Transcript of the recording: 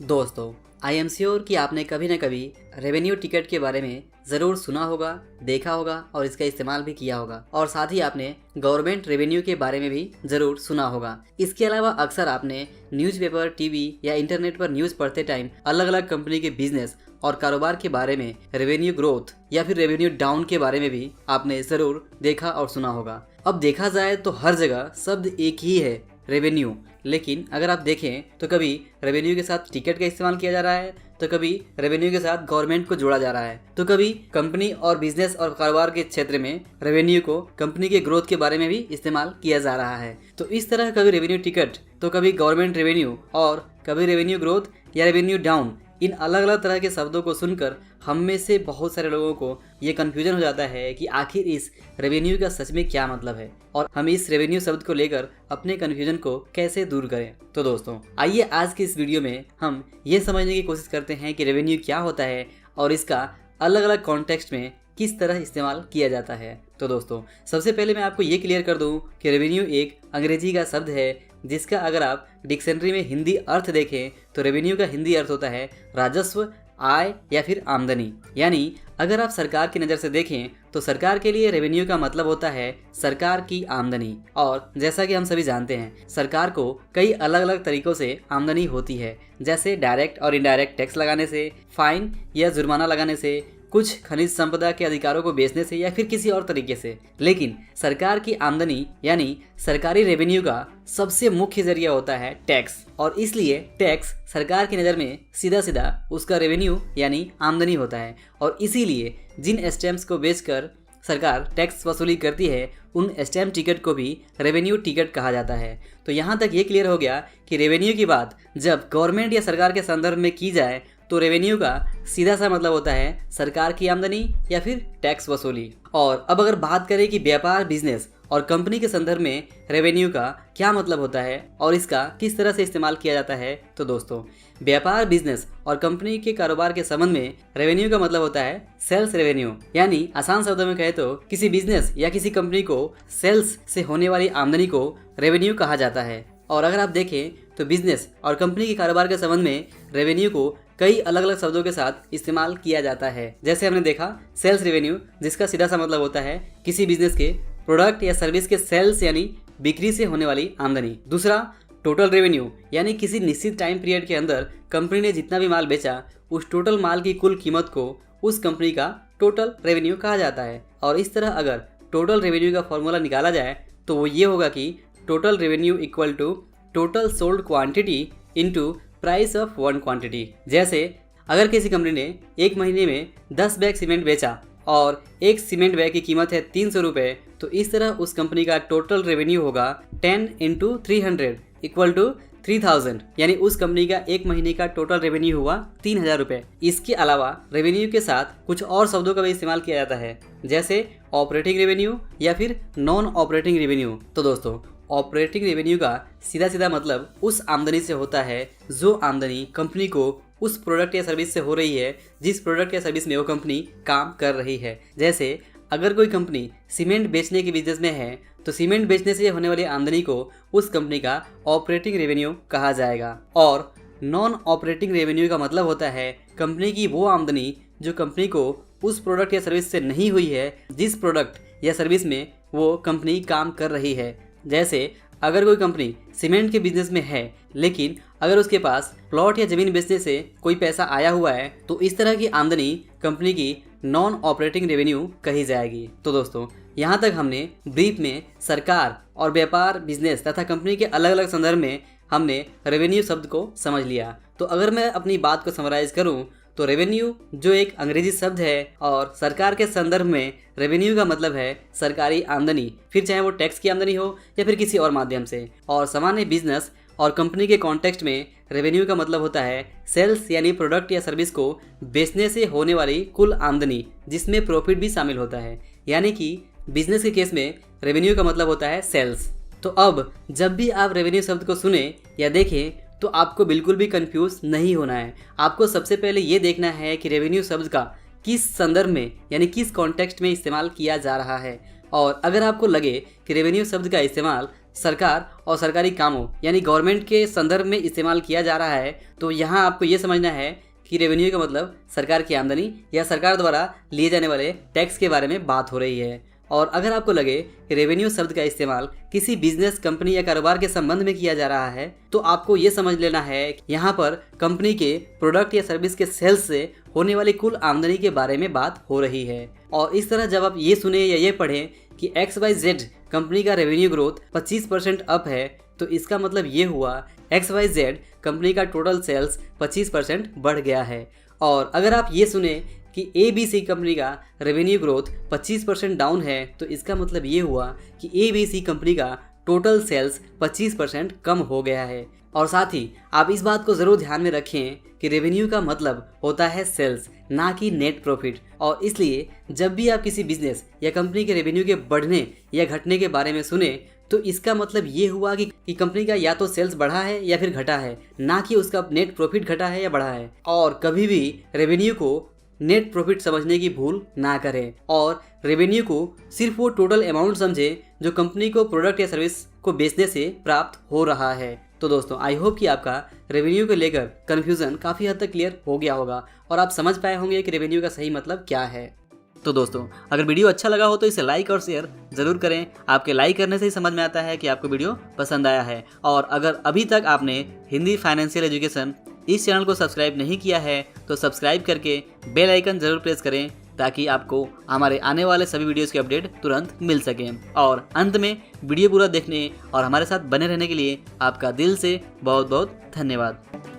दोस्तों, I am sure कि आपने कभी न कभी रेवेन्यू टिकट के बारे में ज़रूर सुना होगा, देखा होगा और इसका इस्तेमाल भी किया होगा। और साथ ही आपने गवर्नमेंट रेवेन्यू के बारे में भी ज़रूर सुना होगा। इसके अलावा अक्सर आपने न्यूज़पेपर, टीवी या इंटरनेट पर न्यूज़ पढ़ते टाइम अलग अलग कंपनी के बिजनेस और कारोबार के बारे में, रेवेन्यू ग्रोथ या फिर रेवेन्यू डाउन के बारे में भी आपने ज़रूर देखा और सुना होगा। अब देखा जाए तो हर जगह शब्द एक ही है, रेवेन्यू। लेकिन अगर आप देखें तो कभी रेवेन्यू के साथ टिकट का इस्तेमाल किया जा रहा है, तो कभी रेवेन्यू के साथ गवर्नमेंट को जोड़ा जा रहा है, तो कभी कंपनी और बिजनेस और कारोबार के क्षेत्र में रेवेन्यू को कंपनी के ग्रोथ के बारे में भी इस्तेमाल किया जा रहा है। तो इस तरह कभी रेवेन्यू टिकट तो कभी गवर्नमेंट रेवेन्यू और कभी रेवेन्यू ग्रोथ या रेवेन्यू डाउन, इन अलग अलग तरह के शब्दों को सुनकर हम में से बहुत सारे लोगों को ये कन्फ्यूजन हो जाता है कि आखिर इस रेवेन्यू का सच में क्या मतलब है और हम इस रेवेन्यू शब्द को लेकर अपने कन्फ्यूजन को कैसे दूर करें। तो दोस्तों, आइए आज की इस वीडियो में हम ये समझने की कोशिश करते हैं कि रेवेन्यू क्या होता है और इसका अलग अलग कॉन्टेक्स्ट में किस तरह इस्तेमाल किया जाता है। तो दोस्तों, सबसे पहले मैं आपको ये क्लियर कर दूं कि रेवेन्यू एक अंग्रेजी का शब्द है जिसका अगर आप डिक्शनरी में हिंदी अर्थ देखें तो रेवेन्यू का हिंदी अर्थ होता है राजस्व, आय या फिर आमदनी। यानी अगर आप सरकार की नज़र से देखें तो सरकार के लिए रेवेन्यू का मतलब होता है सरकार की आमदनी। और जैसा कि हम सभी जानते हैं, सरकार को कई अलग अलग तरीकों से आमदनी होती है, जैसे डायरेक्ट और इनडायरेक्ट टैक्स लगाने से, फाइन या जुर्माना लगाने से, कुछ खनिज संपदा के अधिकारों को बेचने से या फिर किसी और तरीके से। लेकिन सरकार की आमदनी यानी सरकारी रेवेन्यू का सबसे मुख्य जरिया होता है टैक्स, और इसलिए टैक्स सरकार की नज़र में सीधा सीधा उसका रेवेन्यू यानी आमदनी होता है। और इसीलिए जिन स्टैम्प्स को बेचकर सरकार टैक्स वसूली करती है उन स्टैम्प टिकट को भी रेवेन्यू टिकट कहा जाता है। तो यहाँ तक ये क्लियर हो गया कि रेवेन्यू की बात जब गवर्नमेंट या सरकार के संदर्भ में की जाए तो रेवेन्यू का सीधा सा मतलब होता है सरकार की आमदनी या फिर टैक्स वसूली। और अब अगर बात करें कि व्यापार, बिजनेस और कंपनी के संदर्भ में रेवेन्यू का क्या मतलब होता है और इसका किस तरह से इस्तेमाल किया जाता है, तो दोस्तों, व्यापार, बिजनेस और कंपनी के कारोबार के संबंध में रेवेन्यू का मतलब होता है सेल्स रेवेन्यू। यानी आसान शब्दों में कहे तो किसी बिजनेस या किसी कंपनी को सेल्स से होने वाली आमदनी को रेवेन्यू कहा जाता है। और अगर आप देखें तो बिजनेस और कंपनी के कारोबार के संबंध में रेवेन्यू को कई अलग अलग शब्दों के साथ इस्तेमाल किया जाता है। जैसे हमने देखा सेल्स रेवेन्यू, जिसका सीधा सा मतलब होता है किसी बिजनेस के प्रोडक्ट या सर्विस के सेल्स यानी बिक्री से होने वाली आमदनी। दूसरा टोटल रेवेन्यू, यानी किसी निश्चित टाइम पीरियड के अंदर कंपनी ने जितना भी माल बेचा उस टोटल माल की कुल कीमत को उस कंपनी का टोटल रेवेन्यू कहा जाता है। और इस तरह अगर टोटल रेवेन्यू का फॉर्मूला निकाला जाए तो वो ये होगा कि total revenue equal to total sold quantity into price of one quantity. जैसे अगर किसी कंपनी ने एक महीने में 10 बैग सीमेंट बेचा और एक सीमेंट बैग की कीमत है 300 रुपये, तो इस तरह उस कंपनी का टोटल रेवेन्यू होगा 10 × 300 इक्वल टू 3000। यानी उस कंपनी का एक महीने का टोटल रेवेन्यू हुआ 3000 रुपये। इसके अलावा रेवेन्यू के साथ कुछ और शब्दों का भी इस्तेमाल किया जाता है, जैसे ऑपरेटिंग रेवेन्यू या फिर नॉन ऑपरेटिंग रेवेन्यू। तो दोस्तों, ऑपरेटिंग रेवेन्यू का सीधा सीधा मतलब उस आमदनी से होता है जो आमदनी कंपनी को उस प्रोडक्ट या सर्विस से हो रही है जिस प्रोडक्ट या सर्विस में वो कंपनी काम कर रही है। जैसे अगर कोई कंपनी सीमेंट बेचने के बिजनेस में है तो सीमेंट बेचने से होने वाली आमदनी को उस कंपनी का ऑपरेटिंग रेवेन्यू कहा जाएगा। और नॉन ऑपरेटिंग रेवेन्यू का मतलब होता है कंपनी की वो आमदनी जो कंपनी को उस प्रोडक्ट या सर्विस से नहीं हुई है जिस प्रोडक्ट या सर्विस में वो कंपनी काम कर रही है। जैसे अगर कोई कंपनी सीमेंट के बिजनेस में है लेकिन अगर उसके पास प्लॉट या ज़मीन बेचने से कोई पैसा आया हुआ है तो इस तरह की आमदनी कंपनी की नॉन ऑपरेटिंग रेवेन्यू कही जाएगी। तो दोस्तों, यहाँ तक हमने ब्रीफ में सरकार और व्यापार, बिजनेस तथा कंपनी के अलग अलग संदर्भ में हमने रेवेन्यू शब्द को समझ लिया। तो अगर मैं अपनी बात को समराइज करूँ तो रेवेन्यू जो एक अंग्रेजी शब्द है और सरकार के संदर्भ में रेवेन्यू का मतलब है सरकारी आमदनी, फिर चाहे वो टैक्स की आमदनी हो या फिर किसी और माध्यम से। और सामान्य बिजनेस और कंपनी के कॉन्टेक्स्ट में रेवेन्यू का मतलब होता है सेल्स यानी प्रोडक्ट या सर्विस को बेचने से होने वाली कुल आमदनी, जिसमें प्रॉफिट भी शामिल होता है। यानी कि बिजनेस के केस में रेवेन्यू का मतलब होता है सेल्स। तो अब जब भी आप रेवेन्यू शब्द को सुने या देखें तो आपको बिल्कुल भी कंफ्यूज नहीं होना है। आपको सबसे पहले ये देखना है कि रेवेन्यू शब्द का किस संदर्भ में यानी किस कॉन्टेक्स्ट में इस्तेमाल किया जा रहा है। और अगर आपको लगे कि रेवेन्यू शब्द का इस्तेमाल सरकार और सरकारी कामों यानी गवर्नमेंट के संदर्भ में इस्तेमाल किया जा रहा है, तो यहाँ आपको ये समझना है कि रेवेन्यू का मतलब सरकार की आमदनी या सरकार द्वारा लिए जाने वाले टैक्स के बारे में बात हो रही है। और अगर आपको लगे कि रेवेन्यू शब्द का इस्तेमाल किसी बिजनेस, कंपनी या कारोबार के संबंध में किया जा रहा है, तो आपको ये समझ लेना है कि यहाँ पर कंपनी के प्रोडक्ट या सर्विस के सेल्स से होने वाली कुल आमदनी के बारे में बात हो रही है। और इस तरह जब आप ये सुने या ये पढ़ें कि XYZ कंपनी का रेवेन्यू ग्रोथ 25% अप है, तो इसका मतलब ये हुआ XYZ कंपनी का टोटल सेल्स 25% बढ़ गया है। और अगर आप ये सुने कि ABC कंपनी का रेवेन्यू ग्रोथ 25% डाउन है, तो इसका मतलब ये हुआ कि ABC कंपनी का टोटल सेल्स 25% कम हो गया है। और साथ ही आप इस बात को ज़रूर ध्यान में रखें कि रेवेन्यू का मतलब होता है सेल्स, ना कि नेट प्रॉफिट। और इसलिए जब भी आप किसी बिजनेस या कंपनी के रेवेन्यू के बढ़ने या घटने के बारे में सुने, तो इसका मतलब ये हुआ कि कंपनी का या तो सेल्स बढ़ा है या फिर घटा है, ना कि उसका नेट प्रॉफिट घटा है या बढ़ा है। और कभी भी रेवेन्यू को नेट प्रॉफिट समझने की भूल ना करें और रेवेन्यू को सिर्फ वो टोटल अमाउंट समझें जो कंपनी को प्रोडक्ट या सर्विस को बेचने से प्राप्त हो रहा है। तो दोस्तों, आई होप कि आपका रेवेन्यू को लेकर कन्फ्यूज़न काफ़ी हद तक क्लियर हो गया होगा और आप समझ पाए होंगे कि रेवेन्यू का सही मतलब क्या है। तो दोस्तों, अगर वीडियो अच्छा लगा हो तो इसे लाइक और शेयर ज़रूर करें। आपके लाइक करने से ही समझ में आता है कि आपको वीडियो पसंद आया है। और अगर अभी तक आपने हिंदी फाइनेंशियल एजुकेशन इस चैनल को सब्सक्राइब नहीं किया है, तो सब्सक्राइब करके बेल आइकन ज़रूर प्रेस करें ताकि आपको हमारे आने वाले सभी वीडियोस के अपडेट तुरंत मिल सकें। और अंत में वीडियो पूरा देखने और हमारे साथ बने रहने के लिए आपका दिल से बहुत बहुत धन्यवाद।